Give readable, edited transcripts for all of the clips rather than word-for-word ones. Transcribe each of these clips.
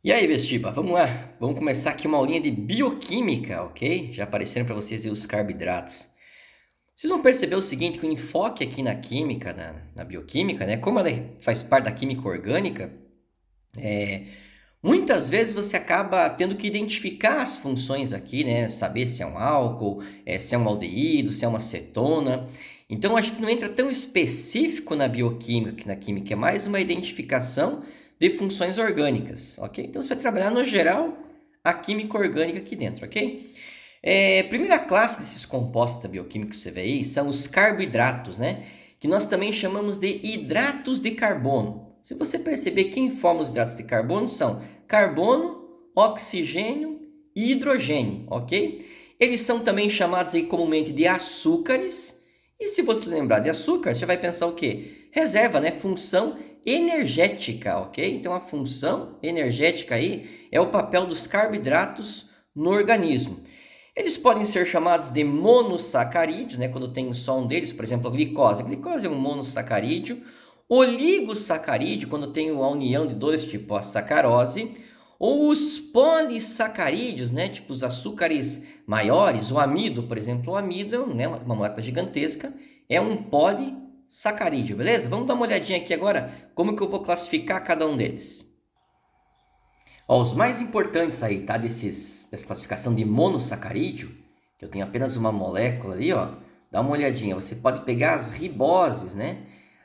E aí, Vestiba, vamos lá. Vamos começar aqui uma aulinha de bioquímica, ok? Já apareceram para vocês aí os carboidratos. Vocês vão perceber o seguinte, que o enfoque aqui na química, na bioquímica, né? Como ela faz parte da química orgânica, muitas vezes você acaba tendo que identificar as funções aqui, né? Saber se é um álcool, se é um aldeído, se é uma cetona. Então a gente não entra tão específico na bioquímica, que na química é mais uma identificação de funções orgânicas, ok? Então você vai trabalhar no geral a química orgânica aqui dentro, ok? Primeira classe desses compostos da bioquímica que você vê aí são os carboidratos, né? Que nós também chamamos de hidratos de carbono. Se você perceber, quem forma os hidratos de carbono são carbono, oxigênio e hidrogênio, ok? Eles são também chamados aí comumente de açúcares. E se você lembrar de açúcar, você vai pensar o quê? Reserva, né? Função energética, ok? Então a função energética aí é o papel dos carboidratos no organismo. Eles podem ser chamados de monossacarídeos, né? Quando tem só um deles, por exemplo, a glicose. A glicose é um monossacarídeo. Oligosacarídeo, quando tem a união de dois, tipo a sacarose. Ou os polissacarídeos, né? Tipo os açúcares maiores, o amido, por exemplo. O amido, né? Uma molécula gigantesca, é um polissacarídeo, beleza? Vamos dar uma olhadinha aqui agora como que eu vou classificar cada um deles. Ó, os mais importantes aí, tá? Dessa classificação de monossacarídeo, que eu tenho apenas uma molécula ali, ó. Dá uma olhadinha. Você pode pegar as riboses, né?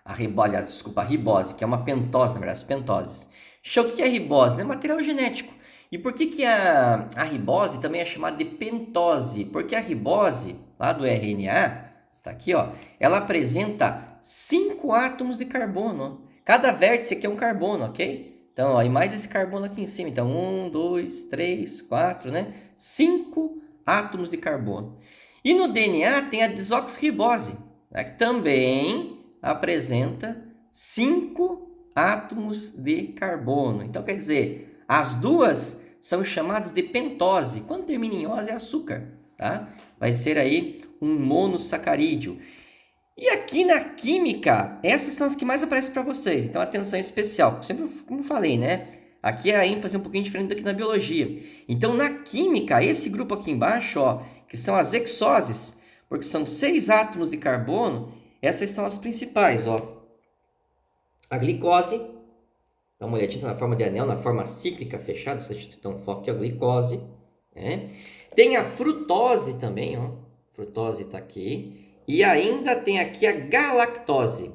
A ribose, que é uma pentose, na verdade, as pentoses. Show, o que é ribose? É material genético. E por que a ribose também é chamada de pentose? Porque a ribose, lá do RNA, tá aqui, ó, ela apresenta 5 átomos de carbono. Cada vértice aqui é um carbono, ok? Então, ó, e mais esse carbono aqui em cima. Então, 1, 2, 3, 4, né? 5 átomos de carbono. E no DNA tem a desoxirribose, né? Que também apresenta 5 átomos de carbono. Então, quer dizer, as duas são chamadas de pentose. Quando termina em ose é açúcar, tá? Vai ser aí um monossacarídeo. E aqui na química, essas são as que mais aparecem para vocês. Então, atenção especial. Sempre como falei, né? Aqui a ênfase é um pouquinho diferente do que na biologia. Então, na química, esse grupo aqui embaixo, ó, que são as hexoses, porque são 6 átomos de carbono, essas são as principais, ó. A glicose, dá uma olhadinha na forma de anel, na forma cíclica fechada, se a gente tem um foco aqui, a glicose, né? Tem a frutose também, ó. Frutose está aqui. E ainda tem aqui a galactose.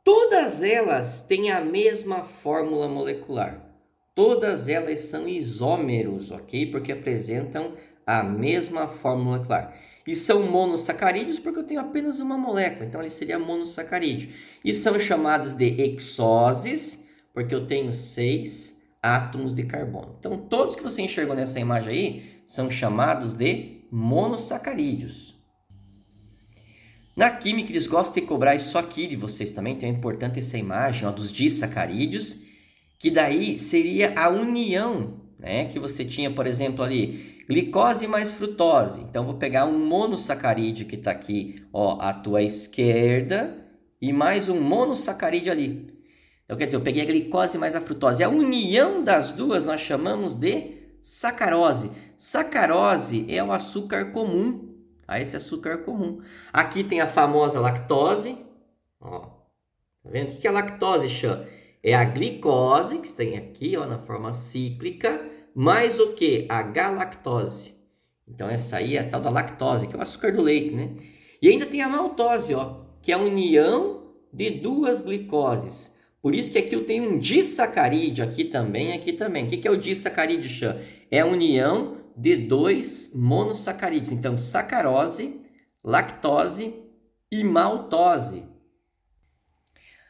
Todas elas têm a mesma fórmula molecular. Todas elas são isômeros, ok? Porque apresentam a mesma fórmula molecular. E são monossacarídeos porque eu tenho apenas uma molécula, então ele seria monossacarídeo. E são chamadas de hexoses porque eu tenho 6 átomos de carbono. Então todos que você enxergou nessa imagem aí são chamados de monossacarídeos. Na química, eles gostam de cobrar isso aqui de vocês também, então é importante essa imagem, ó, dos disacarídeos, que daí seria a união, né? Que você tinha, por exemplo, ali, glicose mais frutose. Então, vou pegar um monossacarídeo que está aqui, ó, à tua esquerda, e mais um monossacarídeo ali. Então, quer dizer, eu peguei a glicose mais a frutose. A união das duas nós chamamos de sacarose. Sacarose é o açúcar comum. Esse açúcar comum. Aqui tem a famosa lactose. Ó, tá vendo? O que é a lactose, Xan? É a glicose, que tem aqui, ó, na forma cíclica, mais o que? A galactose. Então, essa aí é a tal da lactose, que é o açúcar do leite, né? E ainda tem a maltose, ó, que é a união de duas glicoses. Por isso que aqui eu tenho um disacarídeo, aqui também, aqui também. O que é o disacarídeo, Xan? É a união de 2 monossacarídeos. Então, sacarose, lactose e maltose.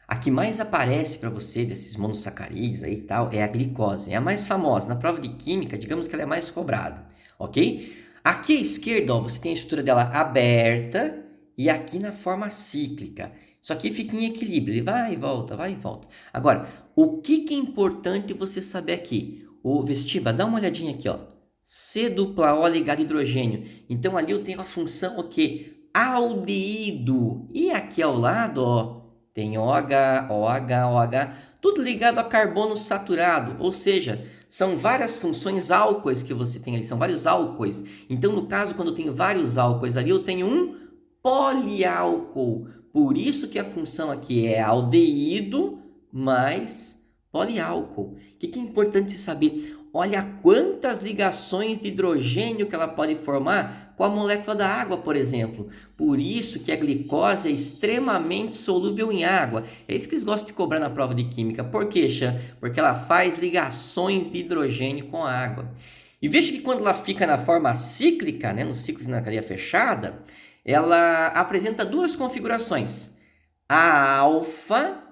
A que mais aparece para você desses monossacarídeos aí e tal é a glicose. É a mais famosa. Na prova de química, digamos que ela é mais cobrada, ok? Aqui à esquerda, ó, você tem a estrutura dela aberta e aqui na forma cíclica. Isso aqui fica em equilíbrio, ele vai e volta, vai e volta. Agora, o que é importante você saber aqui? O Vestiba, dá uma olhadinha aqui, ó. C dupla O ligado a hidrogênio. Então, ali eu tenho a função o quê? Aldeído. E aqui ao lado, ó, tem OH, OH, OH, tudo ligado a carbono saturado. Ou seja, São várias funções álcoois que você tem ali, são vários álcoois. Então, no caso, quando eu tenho vários álcoois ali, eu tenho um poliálcool. Por isso que a função aqui é aldeído mais poliálcool. O que é importante saber? Olha quantas ligações de hidrogênio que ela pode formar com a molécula da água, por exemplo. Por isso que a glicose é extremamente solúvel em água. É isso que eles gostam de cobrar na prova de química. Por quê, Chan? Porque ela faz ligações de hidrogênio com a água. E veja que quando ela fica na forma cíclica, né, no ciclo na cadeia fechada, ela apresenta duas configurações, a alfa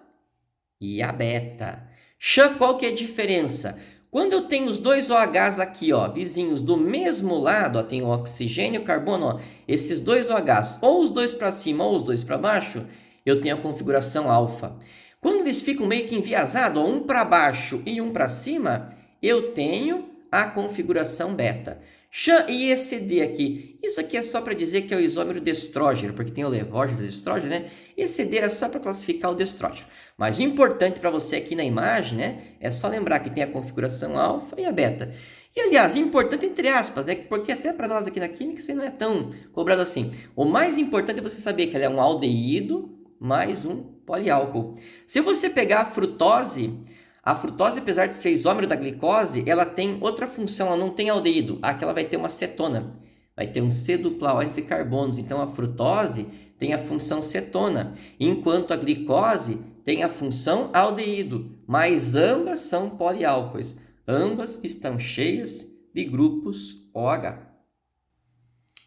e a beta. Chan, qual que é a diferença? Quando eu tenho os dois OHs aqui, ó, vizinhos do mesmo lado, ó, tem o oxigênio e o carbono, ó, esses dois OHs, ou os dois para cima ou os dois para baixo, eu tenho a configuração alfa. Quando eles ficam meio que enviesados, um para baixo e um para cima, eu tenho a configuração beta. Chan, e esse D aqui? Isso aqui é só para dizer que é o isômero de estrógeno, porque tem o levógeno de estrógeno, né? Esse D era só para classificar o de estrógeno. Mas o importante para você aqui na imagem, né? É só lembrar que tem a configuração alfa e a beta. E, aliás, importante entre aspas, né? Porque até para nós aqui na química isso não é tão cobrado assim. O mais importante é você saber que ela é um aldeído mais um poliálcool. Se você pegar a frutose, apesar de ser isômero da glicose, ela tem outra função, ela não tem aldeído. Aqui ela vai ter uma cetona, vai ter um C-O entre carbonos. Então, a frutose tem a função cetona, enquanto a glicose tem a função aldeído, mas ambas são poliálcoois. Ambas estão cheias de grupos OH.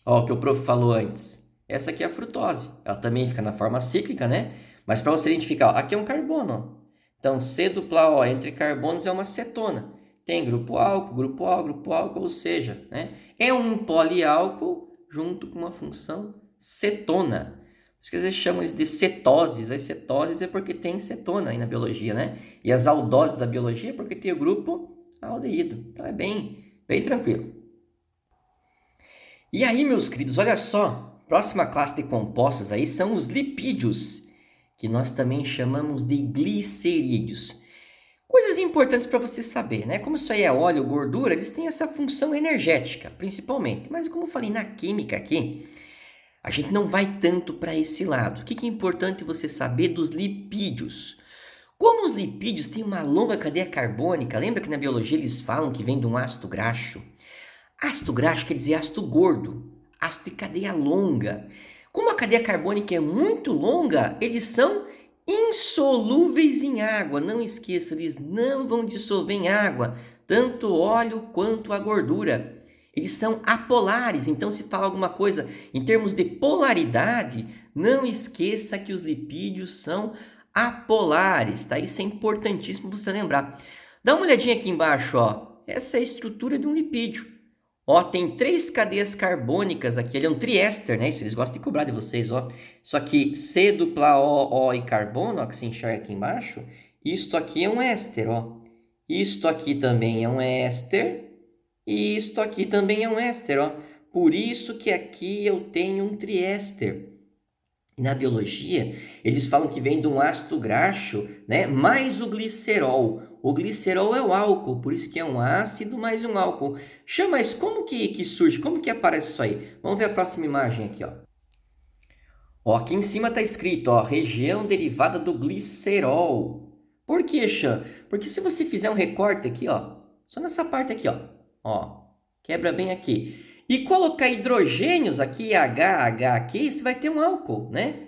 Ó, o que o prof falou antes. Essa aqui é a frutose. Ela também fica na forma cíclica, né? Mas para você identificar, ó, aqui é um carbono, ó. Então, C-O entre carbonos é uma cetona. Tem grupo álcool, ou seja, né? É um poliálcool junto com uma função cetona. Por isso que às vezes chamam isso de cetoses. As cetoses é porque tem cetona aí na biologia, né? E as aldoses da biologia é porque tem o grupo aldeído. Então é bem tranquilo. E aí, meus queridos, olha só. Próxima classe de compostos aí são os lipídios, que nós também chamamos de glicerídeos. Coisas importantes para você saber, né? Como isso aí é óleo, gordura, eles têm essa função energética, principalmente. Mas como eu falei na química aqui, a gente não vai tanto para esse lado. O que é importante você saber dos lipídios? Como os lipídios têm uma longa cadeia carbônica, lembra que na biologia eles falam que vem de um ácido graxo? Ácido graxo quer dizer ácido gordo, ácido de cadeia longa. Como a cadeia carbônica é muito longa, eles são insolúveis em água. Não esqueça, eles não vão dissolver em água, tanto o óleo quanto a gordura. Eles são apolares, então se fala alguma coisa em termos de polaridade, não esqueça que os lipídios são apolares, tá? Isso é importantíssimo você lembrar. Dá uma olhadinha aqui embaixo, ó. Essa é a estrutura de um lipídio. Ó, tem 3 cadeias carbônicas aqui, ele é um triéster, né? Isso eles gostam de cobrar de vocês, ó. Só que C-O e carbono, ó, que se enxerga aqui embaixo, isto aqui é um éster, ó. Isto aqui também é um éster e isto aqui também é um éster, ó. Por isso que aqui eu tenho um triéster. Na biologia, eles falam que vem de um ácido graxo, né? Mais o glicerol. O glicerol é o álcool, por isso que é um ácido mais um álcool. Chama, mas como que surge? Como que aparece isso aí? Vamos ver a próxima imagem aqui, ó. Ó, aqui em cima está escrito, ó, região derivada do glicerol. Por que, Chan? Porque se você fizer um recorte aqui, ó, só nessa parte aqui, ó, quebra bem aqui. E colocar hidrogênios aqui, H aqui, você vai ter um álcool, né?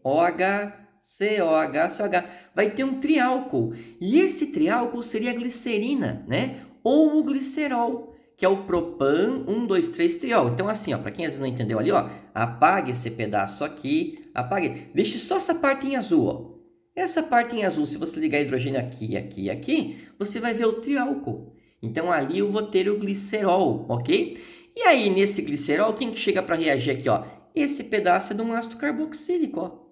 COH, COH. Vai ter um triálcool. E esse triálcool seria a glicerina, né? Ou o glicerol, que é o propan 1, 2, 3 triol. Então, assim, ó, para quem às vezes não entendeu ali, ó, apague esse pedaço aqui, apague. Deixe só essa parte em azul, ó. Essa parte em azul, se você ligar hidrogênio aqui, aqui e aqui, você vai ver o triálcool. Então, ali eu vou ter o glicerol, ok? E aí, nesse glicerol, quem que chega para reagir aqui, ó? Esse pedaço é de um ácido carboxílico, ó.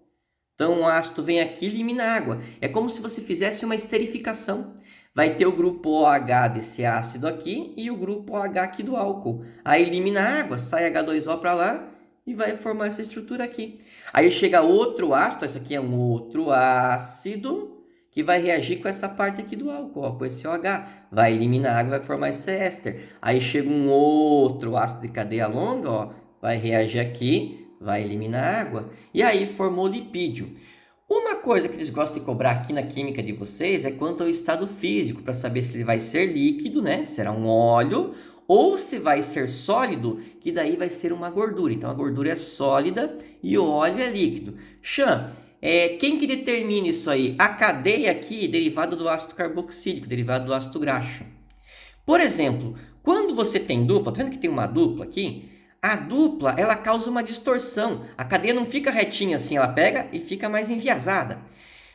Então, o ácido vem aqui e elimina a água. É como se você fizesse uma esterificação. Vai ter o grupo OH desse ácido aqui e o grupo OH aqui do álcool. Aí elimina a água, sai H2O para lá e vai formar essa estrutura aqui. Aí chega outro ácido, esse aqui é um outro ácido, que vai reagir com essa parte aqui do álcool, ó, com esse OH. Vai eliminar água e vai formar esse éster. Aí chega um outro ácido de cadeia longa, ó, vai reagir aqui, vai eliminar água. E aí formou lipídio. Uma coisa que eles gostam de cobrar aqui na química de vocês é quanto ao estado físico, para saber se ele vai ser líquido, né? Será um óleo, ou se vai ser sólido, que daí vai ser uma gordura. Então a gordura é sólida e o óleo é líquido. Chan, quem que determina isso aí? A cadeia aqui, derivada do ácido carboxílico, derivado do ácido graxo. Por exemplo, quando você tem dupla, tá vendo que tem uma dupla aqui? A dupla, ela causa uma distorção. A cadeia não fica retinha assim, ela pega e fica mais enviesada.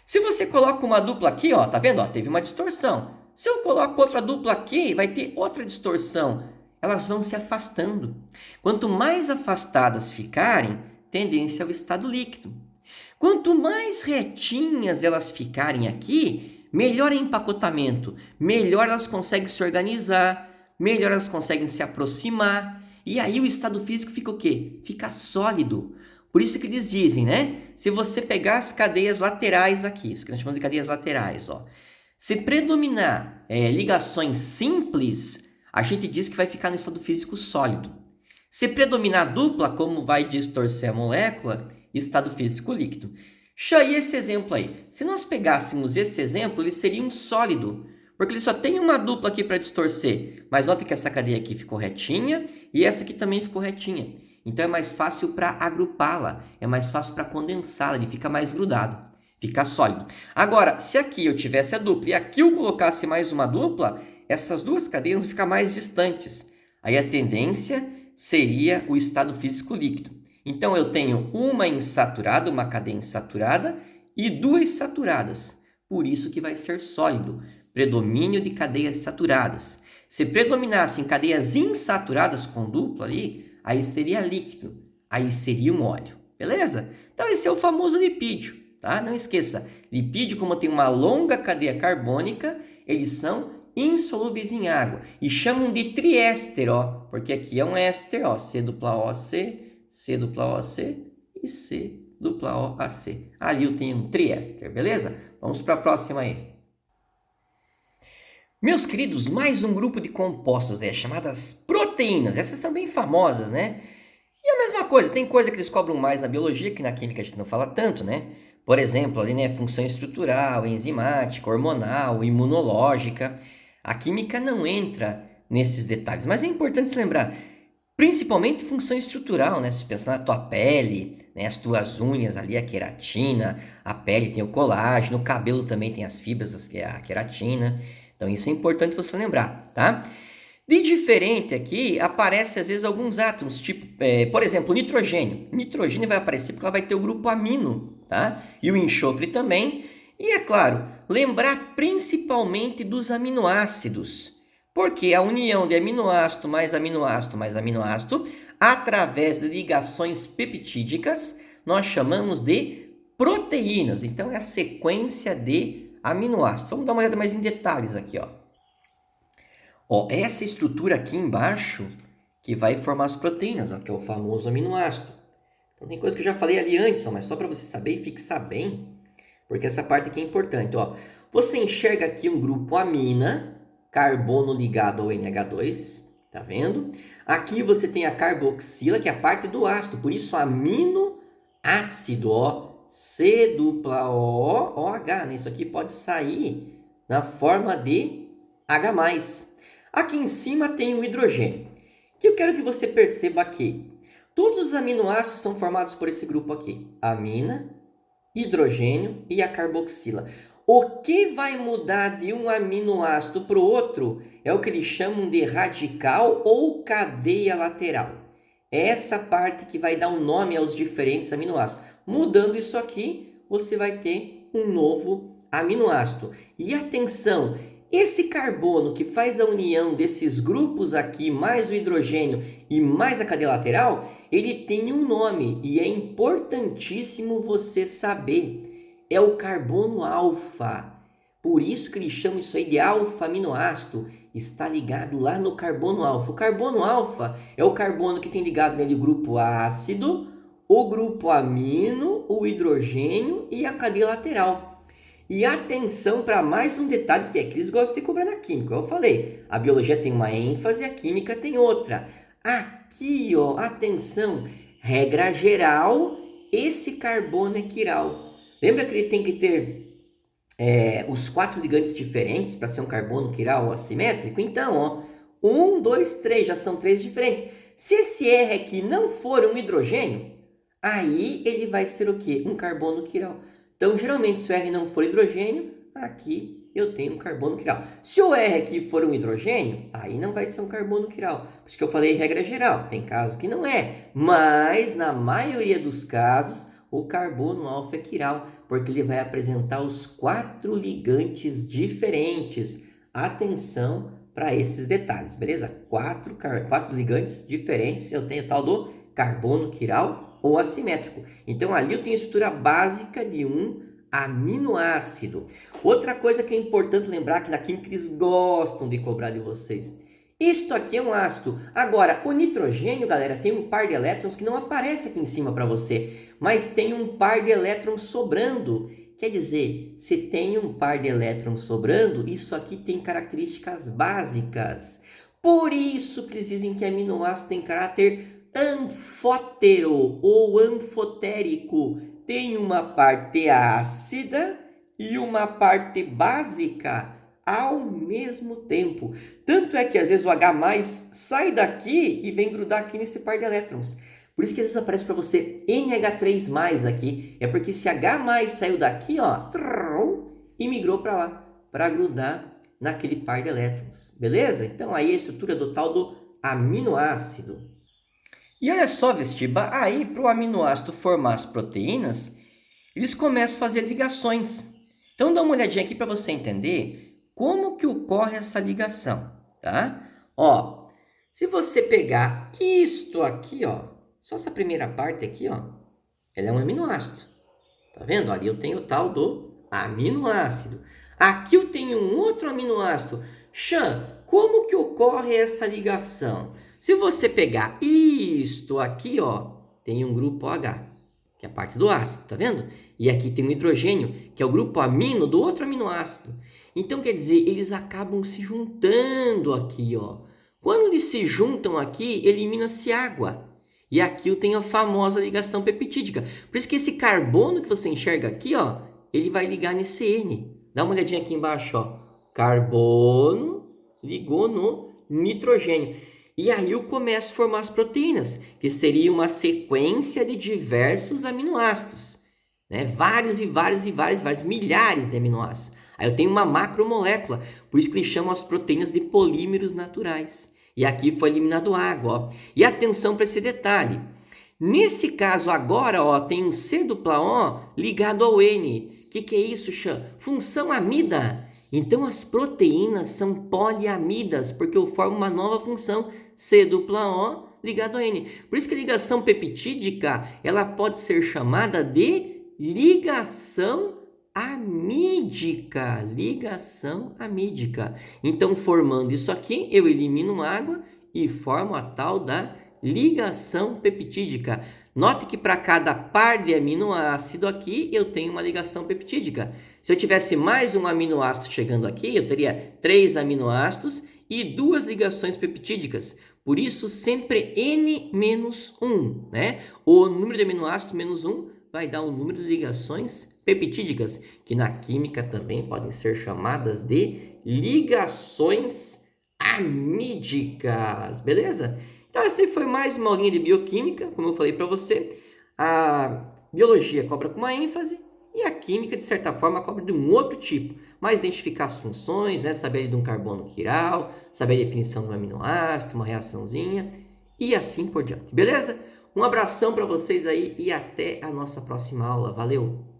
Se você coloca uma dupla aqui, ó, tá vendo? Ó, teve uma distorção. Se eu coloco outra dupla aqui, vai ter outra distorção. Elas vão se afastando. Quanto mais afastadas ficarem, tendência ao estado líquido. Quanto mais retinhas elas ficarem aqui, melhor é empacotamento, melhor elas conseguem se organizar, melhor elas conseguem se aproximar. E aí o estado físico fica o quê? Fica sólido. Por isso que eles dizem, né? Se você pegar as cadeias laterais aqui, isso que nós chamamos de cadeias laterais, ó. Se predominar ligações simples, a gente diz que vai ficar no estado físico sólido. Se predominar dupla, como vai distorcer a molécula, estado físico líquido. E esse exemplo aí? Se nós pegássemos esse exemplo, ele seria um sólido, porque ele só tem uma dupla aqui para distorcer. Mas nota que essa cadeia aqui ficou retinha e essa aqui também ficou retinha. Então é mais fácil para agrupá-la, é mais fácil para condensá-la, ele fica mais grudado, fica sólido. Agora, se aqui eu tivesse a dupla e aqui eu colocasse mais uma dupla, essas duas cadeias vão ficar mais distantes. Aí a tendência seria o estado físico líquido. Então eu tenho uma insaturada, uma cadeia insaturada e duas saturadas. Por isso que vai ser sólido. Predomínio de cadeias saturadas. Se predominassem cadeias insaturadas com dupla ali, aí seria líquido, aí seria um óleo, beleza? Então esse é o famoso lipídio, tá? Não esqueça, lipídio, como tem uma longa cadeia carbônica, eles são insolúveis em água e chamam de triéster, ó, porque aqui é um éster, ó, C dupla OC, C dupla OC e C dupla OAC. Ali eu tenho um triéster, beleza? Vamos para a próxima aí. Meus queridos, mais um grupo de compostos, chamadas proteínas. Essas são bem famosas, né? E a mesma coisa, tem coisa que eles cobram mais na biologia, que na química a gente não fala tanto, né? Por exemplo, ali, né, função estrutural, enzimática, hormonal, imunológica. A química não entra nesses detalhes, mas é importante se lembrar, principalmente função estrutural, né? Se você pensar na tua pele, né, as tuas unhas ali, a queratina, a pele tem o colágeno, o cabelo também tem as fibras, a queratina. Então isso é importante você lembrar, tá? De diferente aqui, aparece às vezes alguns átomos, tipo, por exemplo, o nitrogênio. O nitrogênio vai aparecer porque ela vai ter o grupo amino, tá? E o enxofre também. E é claro, lembrar principalmente dos aminoácidos. Porque a união de aminoácido mais aminoácido mais aminoácido, através de ligações peptídicas, nós chamamos de proteínas. Então é a sequência de aminoácidos. Vamos dar uma olhada mais em detalhes aqui, ó. Ó, essa estrutura aqui embaixo que vai formar as proteínas, ó, que é o famoso aminoácido. Então tem coisa que eu já falei ali antes, ó, mas só para você saber e fixar bem, porque essa parte aqui é importante, ó. Você enxerga aqui um grupo amina, carbono ligado ao NH2, tá vendo? Aqui você tem a carboxila, que é a parte do ácido, por isso aminoácido, ó. C dupla O, OH, né? Isso aqui pode sair na forma de H+. Aqui em cima tem o hidrogênio, que eu quero que você perceba aqui. Todos os aminoácidos são formados por esse grupo aqui, amina, hidrogênio e a carboxila. O que vai mudar de um aminoácido para o outro é o que eles chamam de radical ou cadeia lateral. É essa parte que vai dar um nome aos diferentes aminoácidos. Mudando isso aqui, você vai ter um novo aminoácido. E atenção, esse carbono que faz a união desses grupos aqui, mais o hidrogênio e mais a cadeia lateral, ele tem um nome e é importantíssimo você saber. É o carbono alfa. Por isso que eles chamam isso aí de alfa-aminoácido. Está ligado lá no carbono alfa. O carbono alfa é o carbono que tem ligado nele o grupo ácido, o grupo amino, o hidrogênio e a cadeia lateral. E atenção para mais um detalhe que eles gostam de cobrar na química. Eu falei, a biologia tem uma ênfase, a química tem outra. Aqui, ó, atenção, regra geral, esse carbono é quiral. Lembra que ele tem que ter os 4 ligantes diferentes para ser um carbono quiral assimétrico? Então, ó, 1, 2, 3, já são 3 diferentes. Se esse R aqui não for um hidrogênio, aí ele vai ser o quê? Um carbono quiral. Então, geralmente, se o R não for hidrogênio, aqui eu tenho um carbono quiral. Se o R aqui for um hidrogênio, aí não vai ser um carbono quiral. Por isso que eu falei regra geral. Tem casos que não é, mas na maioria dos casos, o carbono alfa é quiral, porque ele vai apresentar os 4 ligantes diferentes. Atenção para esses detalhes, beleza? 4 ligantes diferentes, eu tenho tal do carbono quiral ou assimétrico. Então, ali eu tenho a estrutura básica de um aminoácido. Outra coisa que é importante lembrar, que na química eles gostam de cobrar de vocês. Isto aqui é um ácido. Agora, o nitrogênio, galera, tem um par de elétrons que não aparece aqui em cima para você, mas tem um par de elétrons sobrando. Quer dizer, se tem um par de elétrons sobrando, isso aqui tem características básicas. Por isso que eles dizem que aminoácido tem caráter anfótero ou anfotérico. Tem uma parte ácida e uma parte básica ao mesmo tempo. Tanto é que às vezes o H+ sai daqui e vem grudar aqui nesse par de elétrons. Por isso que às vezes aparece para você NH3+ aqui. É porque esse H+ saiu daqui, ó, e migrou para lá, para grudar naquele par de elétrons. Beleza? Então aí a estrutura do tal do aminoácido. E olha só, Vestiba, aí para o aminoácido formar as proteínas, eles começam a fazer ligações. Então dá uma olhadinha aqui para você entender como que ocorre essa ligação, tá? Ó, se você pegar isto aqui, ó, só essa primeira parte aqui, ó, ela é um aminoácido. Tá vendo? Ali eu tenho o tal do aminoácido. Aqui eu tenho um outro aminoácido. Chan, como que ocorre essa ligação? Se você pegar isto aqui, ó, tem um grupo H, que é a parte do ácido, tá vendo? E aqui tem um hidrogênio, que é o grupo amino do outro aminoácido. Então, quer dizer, eles acabam se juntando aqui, ó. Quando eles se juntam aqui, elimina-se água. E aqui eu tenho a famosa ligação peptídica. Por isso que esse carbono que você enxerga aqui, ó, ele vai ligar nesse N. Dá uma olhadinha aqui embaixo, ó. Carbono ligou no nitrogênio. E aí eu começo a formar as proteínas, que seria uma sequência de diversos aminoácidos, né? Vários, milhares de aminoácidos. Aí eu tenho uma macromolécula, por isso que eles chamam as proteínas de polímeros naturais. E aqui foi eliminado água, ó. E atenção para esse detalhe. Nesse caso agora, ó, tem um C dupla O ligado ao N. Que é isso, Xan? Função amida. Então, as proteínas são poliamidas, porque eu formo uma nova função, C dupla O ligado a N. Por isso que a ligação peptídica, ela pode ser chamada de ligação amídica. Ligação amídica. Então, formando isso aqui, eu elimino água e formo a tal da ligação peptídica. Note que para cada par de aminoácido aqui, eu tenho uma ligação peptídica. Se eu tivesse mais um aminoácido chegando aqui, eu teria 3 aminoácidos e 2 ligações peptídicas. Por isso, sempre N-1, né? O número de aminoácidos menos 1 vai dar o número de ligações peptídicas, que na química também podem ser chamadas de ligações amídicas, beleza? Então, essa foi mais uma aulinha de bioquímica, como eu falei para você. A biologia cobra com uma ênfase e a química, de certa forma, cobra de um outro tipo. Mas identificar as funções, né? Saber de um carbono quiral, saber a definição de um aminoácido, uma reaçãozinha e assim por diante, beleza? Um abração para vocês aí e até a nossa próxima aula. Valeu!